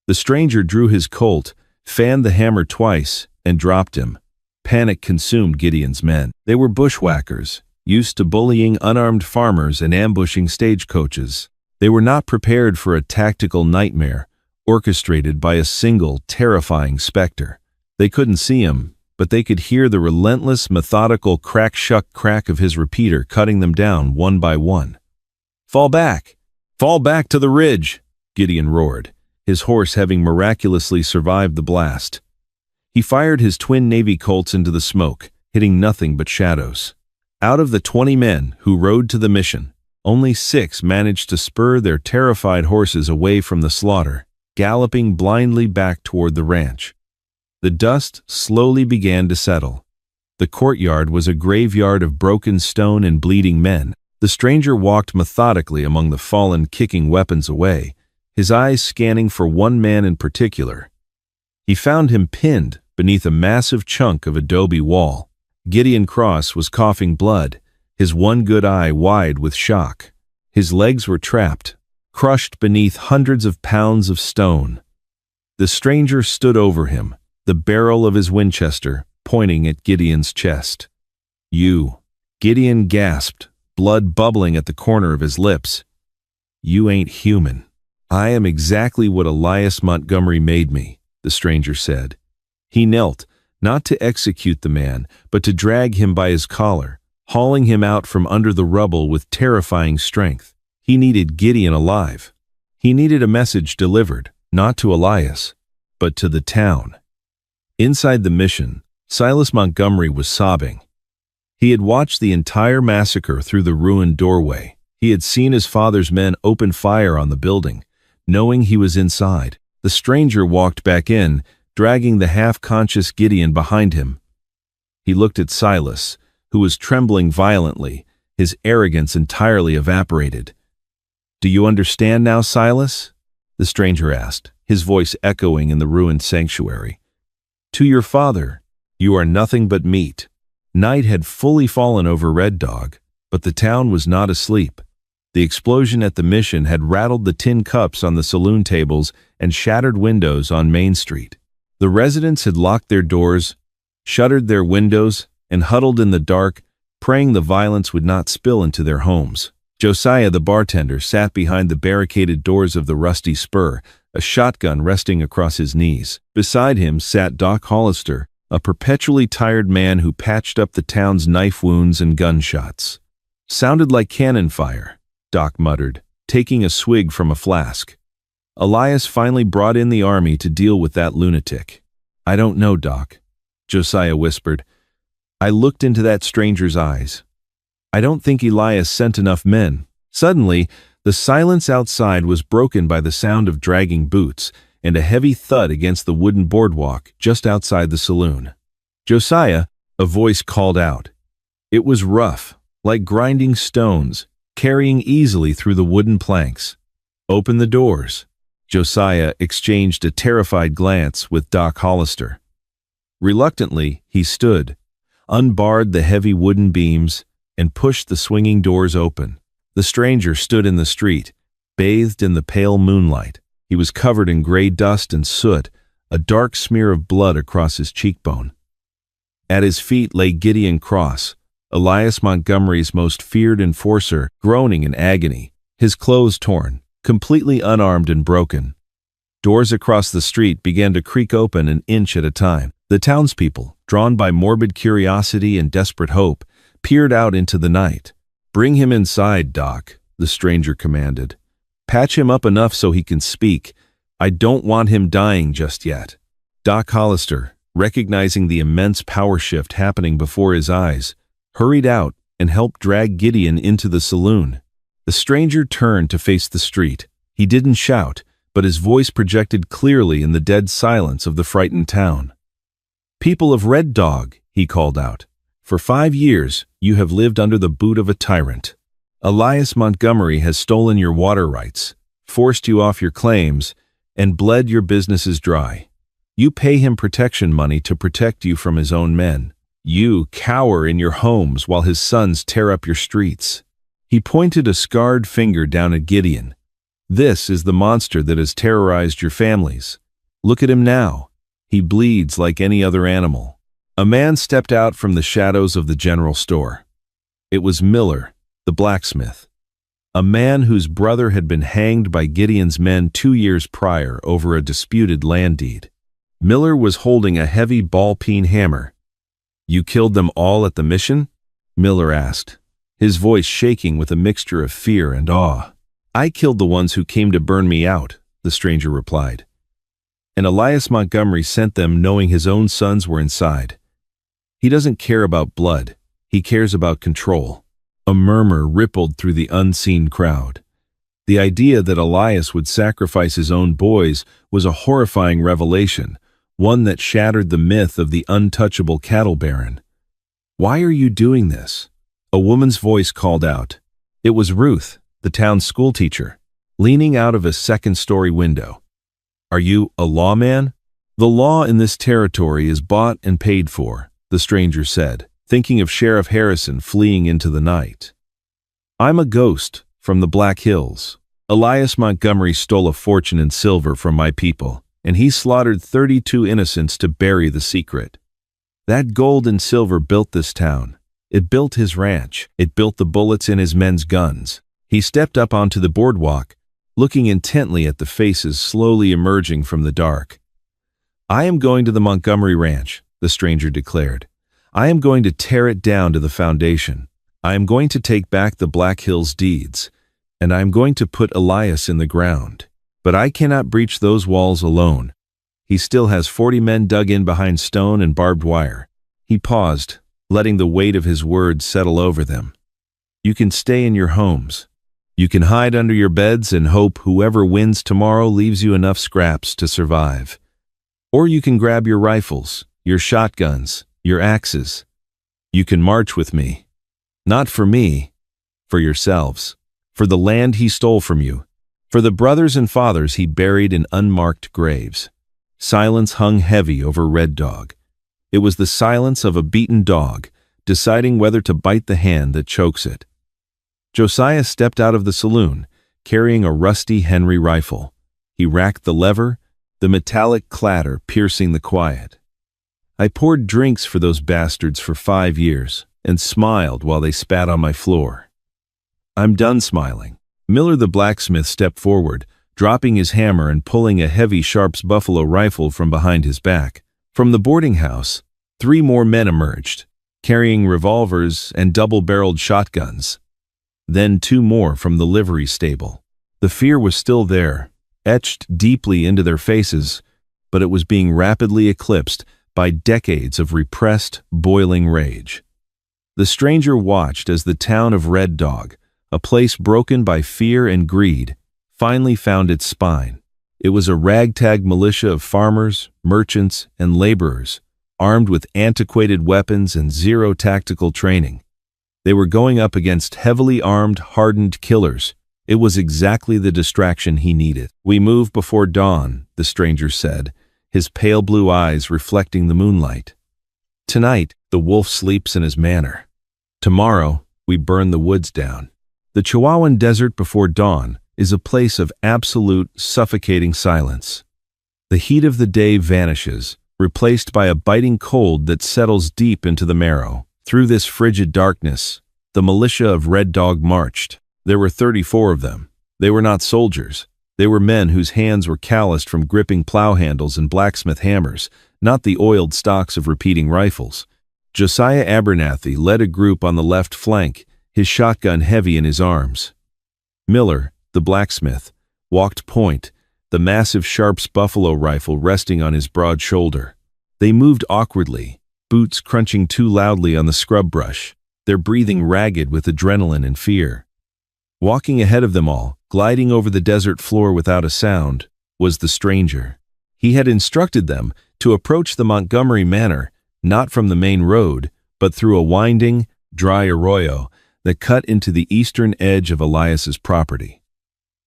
The stranger drew his Colt, fanned the hammer twice, and dropped him. Panic consumed Gideon's men. They were bushwhackers, used to bullying unarmed farmers and ambushing stagecoaches. They were not prepared for a tactical nightmare, orchestrated by a single, terrifying specter. They couldn't see him, but they could hear the relentless, methodical crack-shuck-crack of his repeater cutting them down one by one. "Fall back! Fall back to the ridge!" Gideon roared, his horse having miraculously survived the blast. He fired his twin Navy Colts into the smoke, hitting nothing but shadows. Out of the 20 men who rode to the mission, only 6 managed to spur their terrified horses away from the slaughter, galloping blindly back toward the ranch. The dust slowly began to settle. The courtyard was a graveyard of broken stone and bleeding men. The stranger walked methodically among the fallen, kicking weapons away, his eyes scanning for one man in particular. He found him pinned beneath a massive chunk of adobe wall. Gideon Cross was coughing blood, his one good eye wide with shock. His legs were trapped, crushed beneath hundreds of pounds of stone. The stranger stood over him, the barrel of his Winchester pointing at Gideon's chest. "You," Gideon gasped, blood bubbling at the corner of his lips. "You ain't human." "I am exactly what Elias Montgomery made me," the stranger said. He knelt, not to execute the man, but to drag him by his collar, hauling him out from under the rubble with terrifying strength. He needed Gideon alive. He needed a message delivered, not to Elias, but to the town. Inside the mission, Silas Montgomery was sobbing. He had watched the entire massacre through the ruined doorway. He had seen his father's men open fire on the building, knowing he was inside. The stranger walked back in, dragging the half-conscious Gideon behind him. He looked at Silas, who was trembling violently, his arrogance entirely evaporated. "Do you understand now, Silas?" the stranger asked, his voice echoing in the ruined sanctuary. "To your father, you are nothing but meat." Night had fully fallen over Red Dog, but the town was not asleep. The explosion at the mission had rattled the tin cups on the saloon tables and shattered windows on Main Street. The residents had locked their doors, shuttered their windows, and huddled in the dark, praying the violence would not spill into their homes. Josiah, the bartender, sat behind the barricaded doors of the Rusty Spur, a shotgun resting across his knees. Beside him sat Doc Hollister, a perpetually tired man who patched up the town's knife wounds and gunshots. "Sounded like cannon fire," Doc muttered, taking a swig from a flask. "Elias finally brought in the army to deal with that lunatic." "I don't know, Doc," Josiah whispered. I looked into that stranger's eyes. I don't think Elias sent enough men. Suddenly, the silence outside was broken by the sound of dragging boots and a heavy thud against the wooden boardwalk just outside the saloon. "Josiah," a voice called out. It was rough, like grinding stones, carrying easily through the wooden planks. "Open the doors." Josiah exchanged a terrified glance with Doc Hollister. Reluctantly, he stood, unbarred the heavy wooden beams, and pushed the swinging doors open. The stranger stood in the street, bathed in the pale moonlight. He was covered in gray dust and soot, a dark smear of blood across his cheekbone. At his feet lay Gideon Cross, Elias Montgomery's most feared enforcer, groaning in agony, his clothes torn, completely unarmed and broken. Doors across the street began to creak open an inch at a time. The townspeople, drawn by morbid curiosity and desperate hope, peered out into the night. "Bring him inside, Doc," the stranger commanded. "Patch him up enough so he can speak. I don't want him dying just yet." Doc Hollister, recognizing the immense power shift happening before his eyes, hurried out and helped drag Gideon into the saloon. The stranger turned to face the street. He didn't shout, but his voice projected clearly in the dead silence of the frightened town. "People of Red Dog," he called out, "for 5 years you have lived under the boot of a tyrant. Elias Montgomery has stolen your water rights, forced you off your claims, and bled your businesses dry. You pay him protection money to protect you from his own men. You cower in your homes while his sons tear up your streets." He pointed a scarred finger down at Gideon. "This is the monster that has terrorized your families. Look at him now. He bleeds like any other animal." A man stepped out from the shadows of the general store. It was Miller, the blacksmith, a man whose brother had been hanged by Gideon's men 2 years prior over a disputed land deed. Miller was holding a heavy ball-peen hammer. "You killed them all at the mission?" Miller asked, his voice shaking with a mixture of fear and awe. "I killed the ones who came to burn me out," the stranger replied. "And Elias Montgomery sent them knowing his own sons were inside. He doesn't care about blood. He cares about control." A murmur rippled through the unseen crowd. The idea that Elias would sacrifice his own boys was a horrifying revelation, one that shattered the myth of the untouchable cattle baron. "Why are you doing this?" A woman's voice called out. It was Ruth, the town schoolteacher, leaning out of a second-story window. "Are you a lawman?" "The law in this territory is bought and paid for," the stranger said, thinking of Sheriff Harrison fleeing into the night. "I'm a ghost from the Black Hills. Elias Montgomery stole a fortune in silver from my people, and he slaughtered 32 innocents to bury the secret. That gold and silver built this town. It built his ranch. It built the bullets in his men's guns." He stepped up onto the boardwalk, looking intently at the faces slowly emerging from the dark. "I am going to the Montgomery Ranch," the stranger declared. "I am going to tear it down to the foundation. I am going to take back the Black Hills deeds, and I am going to put Elias in the ground. But I cannot breach those walls alone. He still has 40 men dug in behind stone and barbed wire." He paused, letting the weight of his words settle over them. "You can stay in your homes. You can hide under your beds and hope whoever wins tomorrow leaves you enough scraps to survive. Or you can grab your rifles, your shotguns, your axes. You can march with me. Not for me, for yourselves, for the land he stole from you, for the brothers and fathers he buried in unmarked graves." Silence hung heavy over Red Dog. It was the silence of a beaten dog, deciding whether to bite the hand that chokes it. Josiah stepped out of the saloon, carrying a rusty Henry rifle. He racked the lever, the metallic clatter piercing the quiet. "I poured drinks for those bastards for 5 years, and smiled while they spat on my floor. I'm done smiling." Miller the blacksmith stepped forward, dropping his hammer and pulling a heavy Sharps buffalo rifle from behind his back. From the boarding house, 3 more men emerged, carrying revolvers and double-barreled shotguns. Then 2 more from the livery stable. The fear was still there, etched deeply into their faces, but it was being rapidly eclipsed by decades of repressed, boiling rage. The stranger watched as the town of Red Dog, a place broken by fear and greed, finally found its spine. It was a ragtag militia of farmers, merchants, and laborers, armed with antiquated weapons and zero tactical training. They were going up against heavily armed, hardened killers. It was exactly the distraction he needed. "We move before dawn," the stranger said, his pale blue eyes reflecting the moonlight. "Tonight, the wolf sleeps in his manor. Tomorrow, we burn the woods down." The Chihuahuan Desert before dawn is a place of absolute, suffocating silence. The heat of the day vanishes, replaced by a biting cold that settles deep into the marrow. Through this frigid darkness, the militia of Red Dog marched. There were 34 of them. They were not soldiers. They were men whose hands were calloused from gripping plow handles and blacksmith hammers, not the oiled stocks of repeating rifles. Josiah Abernathy led a group on the left flank, his shotgun heavy in his arms. Miller, the blacksmith, walked point, the massive Sharps buffalo rifle resting on his broad shoulder. They moved awkwardly, boots crunching too loudly on the scrub brush, their breathing ragged with adrenaline and fear. Walking ahead of them all, gliding over the desert floor without a sound, was the stranger. He had instructed them to approach the Montgomery Manor, not from the main road, but through a winding, dry arroyo that cut into the eastern edge of Elias's property.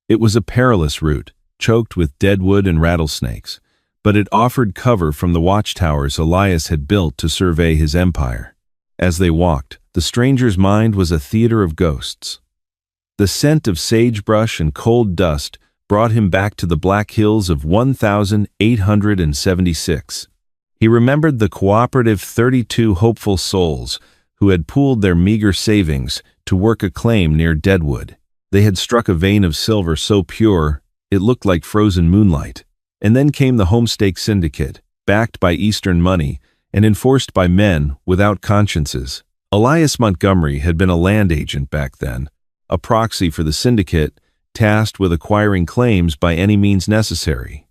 It was a perilous route, choked with deadwood and rattlesnakes, but it offered cover from the watchtowers Elias had built to survey his empire. As they walked, the stranger's mind was a theater of ghosts. The scent of sagebrush and cold dust brought him back to the Black Hills of 1876. He remembered the cooperative 32 hopeful souls who had pooled their meager savings to work a claim near Deadwood. They had struck a vein of silver so pure it looked like frozen moonlight. And then came the Homestake Syndicate, backed by Eastern money and enforced by men without consciences. Elias Montgomery had been a land agent back then, a proxy for the syndicate, tasked with acquiring claims by any means necessary.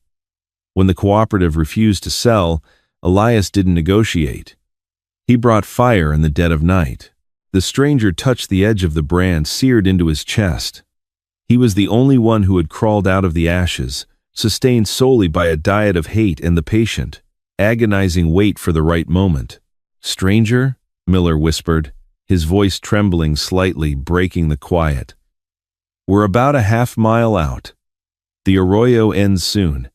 When the cooperative refused to sell, Elias didn't negotiate. He brought fire in the dead of night. The stranger touched the edge of the brand seared into his chest. He was the only one who had crawled out of the ashes, sustained solely by a diet of hate and the patient, agonizing wait for the right moment. "Stranger," Miller whispered, his voice trembling slightly, breaking the quiet. "We're about a half-mile out. The arroyo ends soon.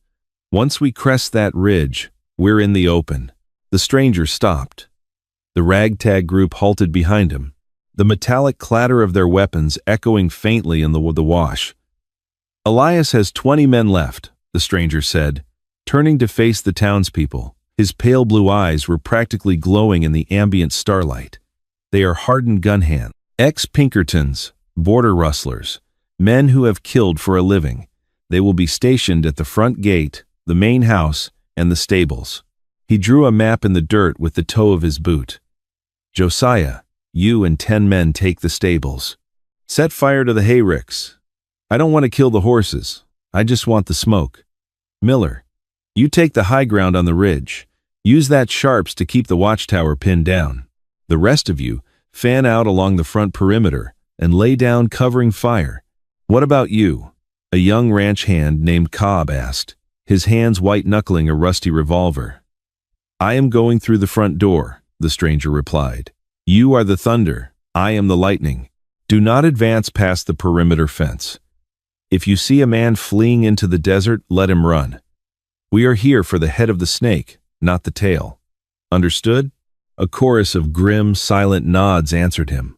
Once we crest that ridge, we're in the open." The stranger stopped. The ragtag group halted behind him, the metallic clatter of their weapons echoing faintly in the wash. "Elias has 20 men left," the stranger said, turning to face the townspeople. His pale blue eyes were practically glowing in the ambient starlight. "They are hardened gun hands, ex-Pinkertons, border rustlers, men who have killed for a living. They will be stationed at the front gate, the main house, and the stables." He drew a map in the dirt with the toe of his boot. "Josiah, you and 10 men take the stables. Set fire to the hayricks. I don't want to kill the horses. I just want the smoke. Miller, you take the high ground on the ridge. Use that Sharps to keep the watchtower pinned down. The rest of you fan out along the front perimeter and lay down covering fire." "What about you?" a young ranch hand named Cobb asked, his hands white-knuckling a rusty revolver. "I am going through the front door," the stranger replied. "You are the thunder. I am the lightning. Do not advance past the perimeter fence. If you see a man fleeing into the desert, let him run. We are here for the head of the snake, not the tail. Understood?" A chorus of grim, silent nods answered him.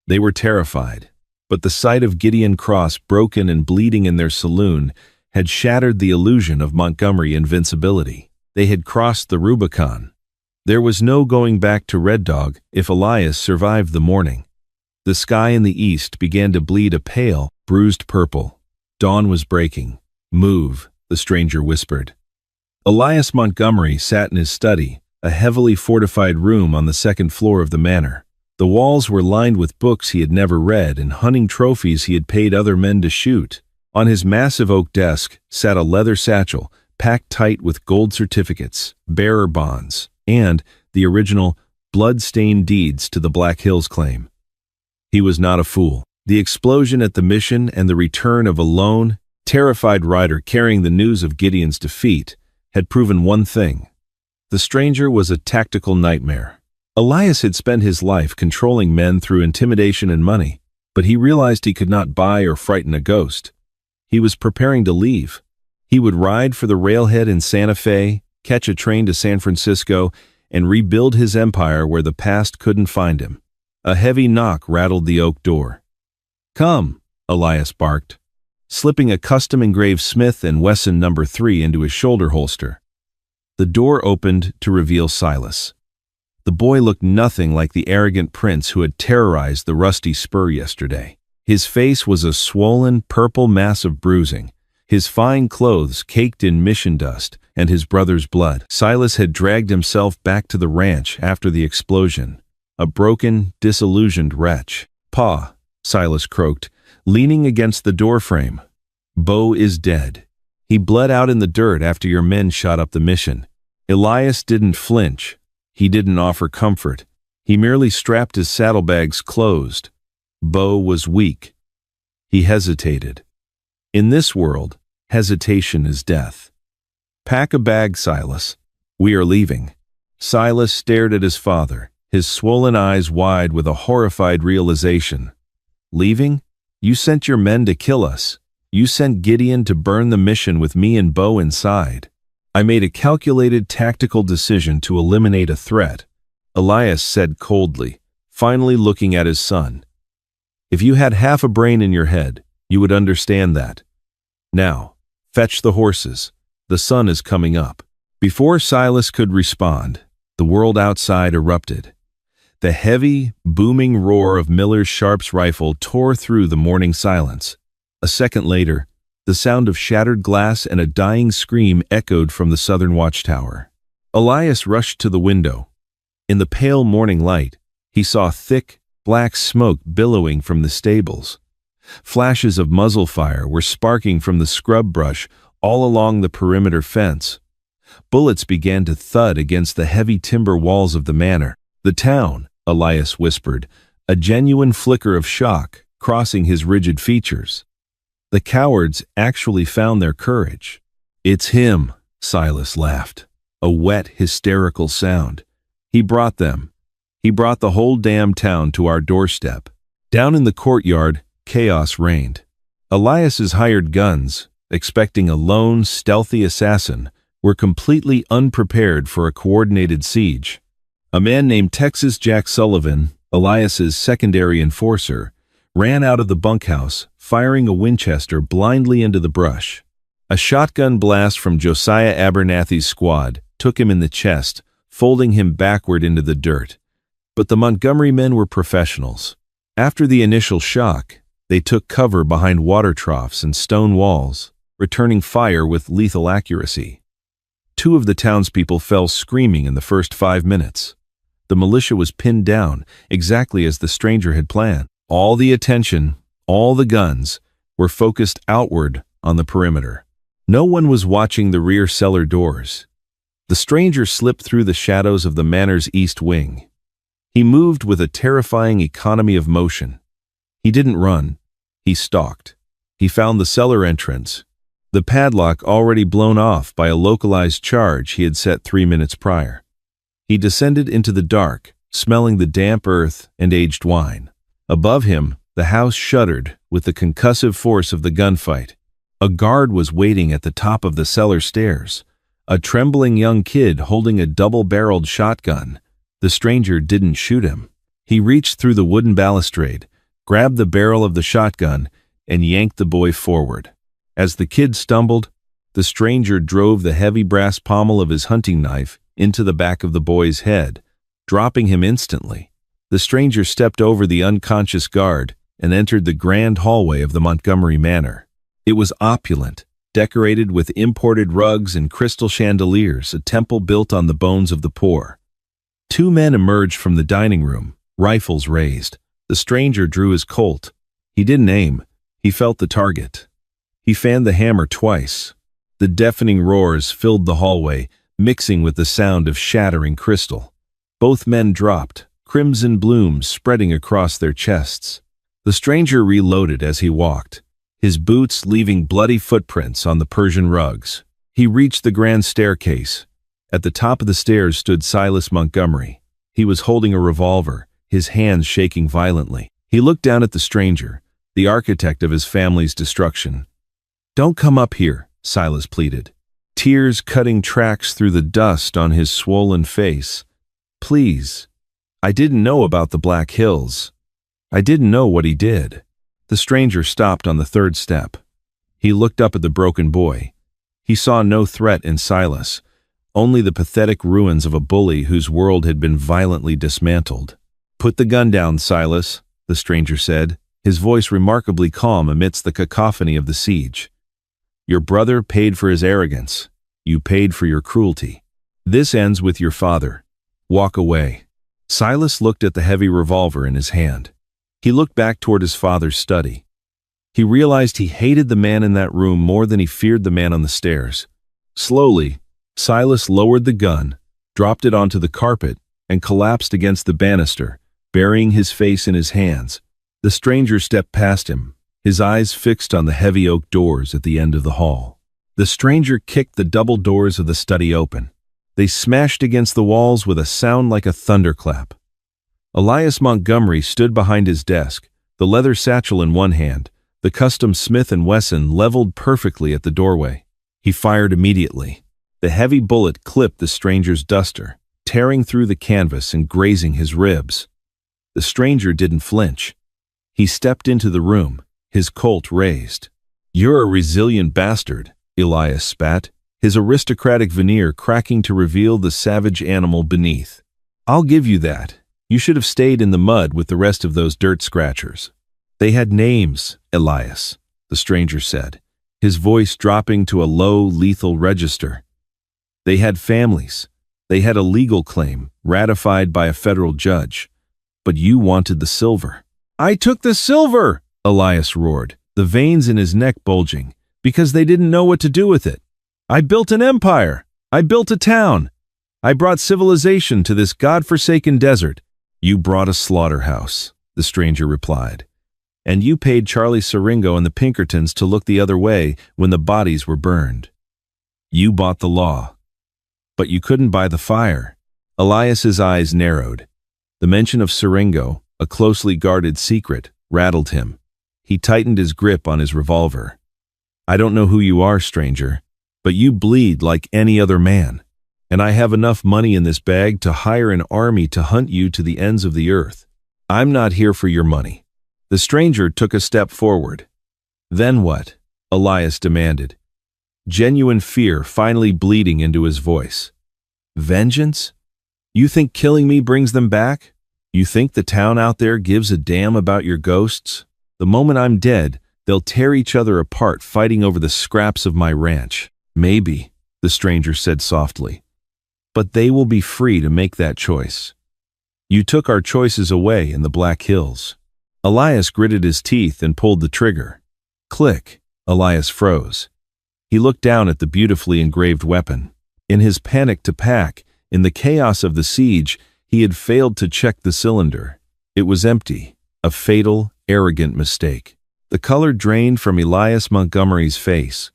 They were terrified, but the sight of Gideon Cross broken and bleeding in their saloon had shattered the illusion of Montgomery invincibility. They had crossed the Rubicon. There was no going back to Red Dog if Elias survived the morning. The sky in the east began to bleed a pale, bruised purple. Dawn was breaking. "Move," the stranger whispered. Elias Montgomery sat in his study, a heavily fortified room on the second floor of the manor. The walls were lined with books he had never read and hunting trophies he had paid other men to shoot. On his massive oak desk sat a leather satchel, packed tight with gold certificates, bearer bonds, and the original blood-stained deeds to the Black Hills claim. He was not a fool. The explosion at the mission and the return of a lone, terrified rider carrying the news of Gideon's defeat had proven one thing. The stranger was a tactical nightmare. Elias had spent his life controlling men through intimidation and money, but he realized he could not buy or frighten a ghost. He was preparing to leave. He would ride for the railhead in Santa Fe, catch a train to San Francisco, and rebuild his empire where the past couldn't find him. A heavy knock rattled the oak door. "Come," Elias barked, slipping a custom-engraved Smith & Wesson No. 3 into his shoulder holster. The door opened to reveal Silas. The boy looked nothing like the arrogant prince who had terrorized the Rusty Spur yesterday. His face was a swollen, purple mass of bruising, his fine clothes caked in mission dust and his brother's blood. Silas had dragged himself back to the ranch after the explosion, a broken, disillusioned wretch. "Pa," Silas croaked, leaning against the doorframe. "Bo is dead. He bled out in the dirt after your men shot up the mission." Elias didn't flinch. He didn't offer comfort. He merely strapped his saddlebags closed. Bo was weak. He hesitated. In this world, hesitation is death. "Pack a bag, Silas. We are leaving." Silas stared at his father, his swollen eyes wide with a horrified realization. "Leaving? You sent your men to kill us. You sent Gideon to burn the mission with me and Bo inside." "I made a calculated tactical decision to eliminate a threat," Elias said coldly, finally looking at his son. "If you had half a brain in your head, you would understand that. Now, fetch the horses. The sun is coming up." Before Silas could respond, the world outside erupted. The heavy, booming roar of Miller's Sharps rifle tore through the morning silence. A second later, the sound of shattered glass and a dying scream echoed from the southern watchtower. Elias rushed to the window. In the pale morning light, he saw thick, black smoke billowing from the stables. Flashes of muzzle fire were sparking from the scrub brush all along the perimeter fence. Bullets began to thud against the heavy timber walls of the manor. "The town," Elias whispered, a genuine flicker of shock crossing his rigid features. The cowards actually found their courage. "It's him," Silas laughed, a wet, hysterical sound. He brought them. He brought the whole damn town to our doorstep." Down in the courtyard, chaos reigned. Elias's hired guns, expecting a lone, stealthy assassin, were completely unprepared for a coordinated siege. A man named Texas Jack Sullivan, Elias's secondary enforcer, ran out of the bunkhouse, firing a Winchester blindly into the brush. A shotgun blast from Josiah Abernathy's squad took him in the chest, folding him backward into the dirt. But the Montgomery men were professionals. After the initial shock, they took cover behind water troughs and stone walls, returning fire with lethal accuracy. 2 of the townspeople fell screaming in the first 5 minutes. The militia was pinned down, exactly as the stranger had planned. All the attention, all the guns, were focused outward on the perimeter. No one was watching the rear cellar doors. The stranger slipped through the shadows of the manor's east wing. He moved with a terrifying economy of motion. He didn't run. He stalked. He found the cellar entrance, the padlock already blown off by a localized charge he had set 3 minutes prior. He descended into the dark, smelling the damp earth and aged wine. Above him, the house shuddered with the concussive force of the gunfight. A guard was waiting at the top of the cellar stairs, a trembling young kid holding a double-barreled shotgun. The stranger didn't shoot him. He reached through the wooden balustrade, grabbed the barrel of the shotgun, and yanked the boy forward. As the kid stumbled, the stranger drove the heavy brass pommel of his hunting knife into the back of the boy's head, dropping him instantly. The stranger stepped over the unconscious guard and entered the grand hallway of the Montgomery Manor. It was opulent, decorated with imported rugs and crystal chandeliers, a temple built on the bones of the poor. 2 men emerged from the dining room, rifles raised. The stranger drew his Colt. He didn't aim. He felt the target. He fanned the hammer twice. The deafening roars filled the hallway, mixing with the sound of shattering crystal. Both men dropped, crimson blooms spreading across their chests. The stranger reloaded as he walked, his boots leaving bloody footprints on the Persian rugs. He reached the grand staircase. At the top of the stairs stood Silas Montgomery. He was holding a revolver, his hands shaking violently. He looked down at the stranger, the architect of his family's destruction. "Don't come up here," Silas pleaded, tears cutting tracks through the dust on his swollen face. "Please. I didn't know about the Black Hills. I didn't know what he did." The stranger stopped on the third step. He looked up at the broken boy. He saw no threat in Silas, only the pathetic ruins of a bully whose world had been violently dismantled. "Put the gun down, Silas," the stranger said, his voice remarkably calm amidst the cacophony of the siege. "Your brother paid for his arrogance. You paid for your cruelty. This ends with your father. Walk away." Silas looked at the heavy revolver in his hand. He looked back toward his father's study. He realized he hated the man in that room more than he feared the man on the stairs. Slowly, Silas lowered the gun, dropped it onto the carpet, and collapsed against the banister, burying his face in his hands. The stranger stepped past him, his eyes fixed on the heavy oak doors at the end of the hall. The stranger kicked the double doors of the study open. They smashed against the walls with a sound like a thunderclap. Elias Montgomery stood behind his desk, the leather satchel in one hand, the custom Smith & Wesson leveled perfectly at the doorway. He fired immediately. The heavy bullet clipped the stranger's duster, tearing through the canvas and grazing his ribs. The stranger didn't flinch. He stepped into the room, his Colt raised. "You're a resilient bastard," Elias spat, his aristocratic veneer cracking to reveal the savage animal beneath. "I'll give you that. You should have stayed in the mud with the rest of those dirt scratchers." "They had names, Elias," the stranger said, his voice dropping to a low, lethal register. "They had families. They had a legal claim, ratified by a federal judge. But you wanted the silver." "I took the silver!" Elias roared, the veins in his neck bulging, "because they didn't know what to do with it. I built an empire. I built a town. I brought civilization to this godforsaken desert." "You brought a slaughterhouse," the stranger replied. "And you paid Charlie Siringo and the Pinkertons to look the other way when the bodies were burned. You bought the law. But you couldn't buy the fire." Elias's eyes narrowed. The mention of Siringo, a closely guarded secret, rattled him. He tightened his grip on his revolver. "I don't know who you are, stranger, but you bleed like any other man. And I have enough money in this bag to hire an army to hunt you to the ends of the earth. I'm not here for your money." The stranger took a step forward. "Then what?" Elias demanded, genuine fear finally bleeding into his voice. "Vengeance? You think killing me brings them back? You think the town out there gives a damn about your ghosts? The moment I'm dead, they'll tear each other apart fighting over the scraps of my ranch." "Maybe," the stranger said softly. "But they will be free to make that choice. You took our choices away in the Black Hills." Elias gritted his teeth and pulled the trigger. Click. Elias froze. He looked down at the beautifully engraved weapon. In his panic to pack, in the chaos of the siege, he had failed to check the cylinder. It was empty, a fatal, arrogant mistake. The color drained from Elias Montgomery's face.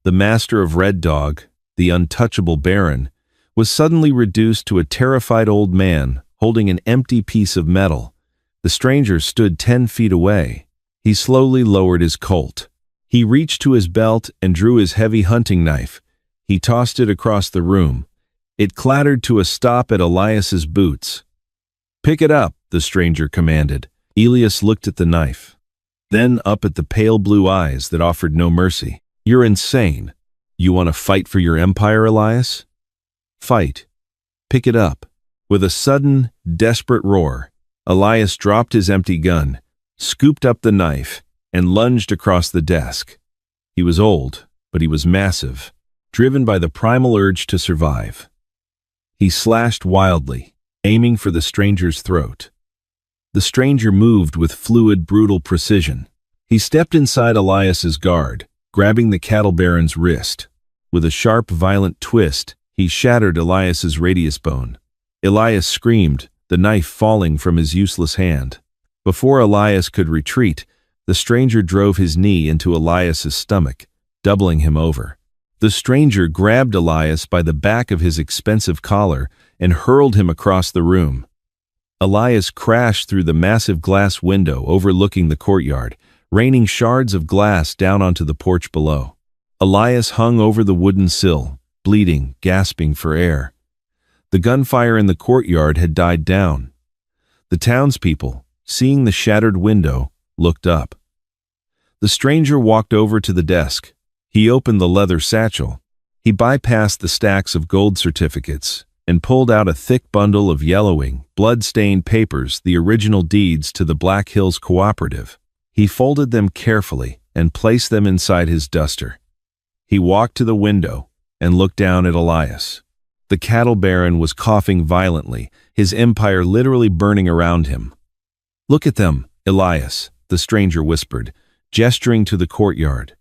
The master of Red Dog, the untouchable Baron, was suddenly reduced to a terrified old man holding an empty piece of metal. The stranger stood 10 feet away. He slowly lowered his Colt. He reached to his belt and drew his heavy hunting knife. He tossed it across the room. It clattered to a stop at Elias's boots. "Pick it up," the stranger commanded. Elias looked at the knife, then up at the pale blue eyes that offered no mercy. "You're insane. You want to fight for your empire, Elias? Fight. Pick it up." With a sudden, desperate roar, Elias dropped his empty gun, scooped up the knife, and lunged across the desk. He was old, but he was massive, driven by the primal urge to survive. He slashed wildly, aiming for the stranger's throat. The stranger moved with fluid, brutal precision. He stepped inside Elias's guard, grabbing the cattle baron's wrist. With a sharp, violent twist, he shattered Elias's radius bone. Elias screamed, the knife falling from his useless hand. Before Elias could retreat, the stranger drove his knee into Elias's stomach, doubling him over. The stranger grabbed Elias by the back of his expensive collar and hurled him across the room. Elias crashed through the massive glass window overlooking the courtyard, raining shards of glass down onto the porch below. Elias hung over the wooden sill, bleeding, gasping for air. The gunfire in the courtyard had died down. The townspeople, seeing the shattered window, looked up. The stranger walked over to the desk. He opened the leather satchel. He bypassed the stacks of gold certificates and pulled out a thick bundle of yellowing, blood-stained papers, the original deeds to the Black Hills Cooperative. He folded them carefully and placed them inside his duster. He walked to the window and looked down at Elias. The cattle baron was coughing violently, his empire literally burning around him. "Look at them, Elias," the stranger whispered, gesturing to the courtyard.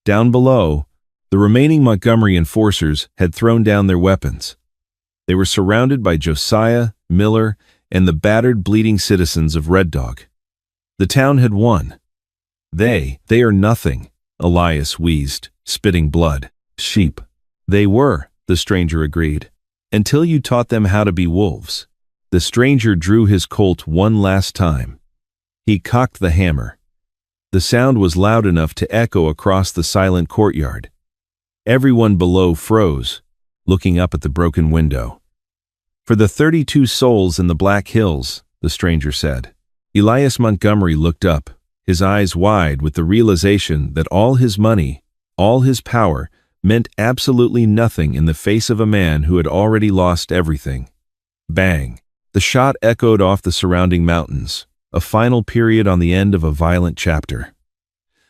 Down below, the remaining Montgomery enforcers had thrown down their weapons. They were surrounded by Josiah, Miller, and the battered, bleeding citizens of Red Dog. The town had won. They are nothing," Elias wheezed, spitting blood. "Sheep." "They were," the stranger agreed, "until you taught them how to be wolves." The stranger drew his Colt one last time. He cocked the hammer. The sound was loud enough to echo across the silent courtyard. Everyone below froze, looking up at the broken window. "For the 32 souls in the Black Hills," the stranger said. Elias Montgomery looked up, his eyes wide with the realization that all his money, all his power, meant absolutely nothing in the face of a man who had already lost everything. Bang! The shot echoed off the surrounding mountains, a final period on the end of a violent chapter.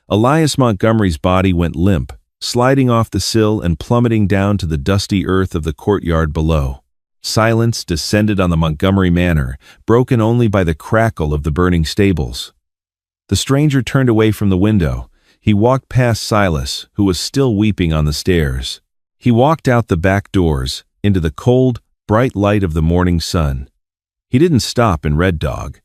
Elias Montgomery's body went limp, sliding off the sill and plummeting down to the dusty earth of the courtyard below. Silence descended on the Montgomery manor, broken only by the crackle of the burning stables. The stranger turned away from the window. He walked past Silas, who was still weeping on the stairs. He walked out the back doors, into the cold, bright light of the morning sun. He didn't stop in Red Dog.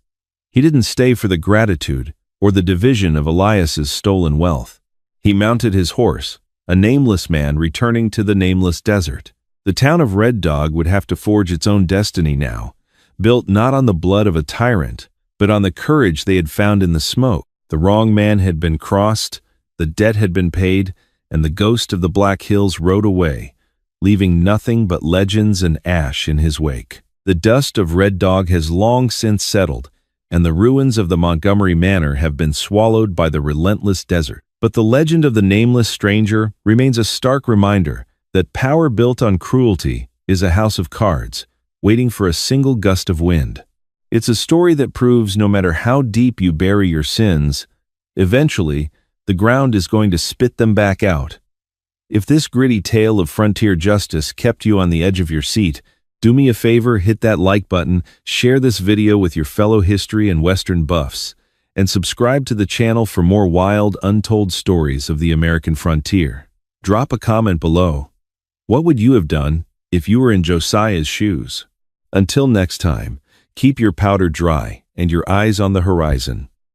He didn't stay for the gratitude or the division of Elias's stolen wealth. He mounted his horse, a nameless man returning to the nameless desert. The town of Red Dog would have to forge its own destiny now, built not on the blood of a tyrant, but on the courage they had found in the smoke. The wrong man had been crossed, the debt had been paid, and the ghost of the Black Hills rode away, leaving nothing but legends and ash in his wake. The dust of Red Dog has long since settled, and the ruins of the Montgomery Manor have been swallowed by the relentless desert. But the legend of the nameless stranger remains a stark reminder that power built on cruelty is a house of cards, waiting for a single gust of wind. It's a story that proves no matter how deep you bury your sins, eventually the ground is going to spit them back out. If this gritty tale of frontier justice kept you on the edge of your seat, do me a favor, hit that like button, share this video with your fellow history and Western buffs, and subscribe to the channel for more wild, untold stories of the American frontier. Drop a comment below. What would you have done if you were in Josiah's shoes? Until next time, keep your powder dry and your eyes on the horizon.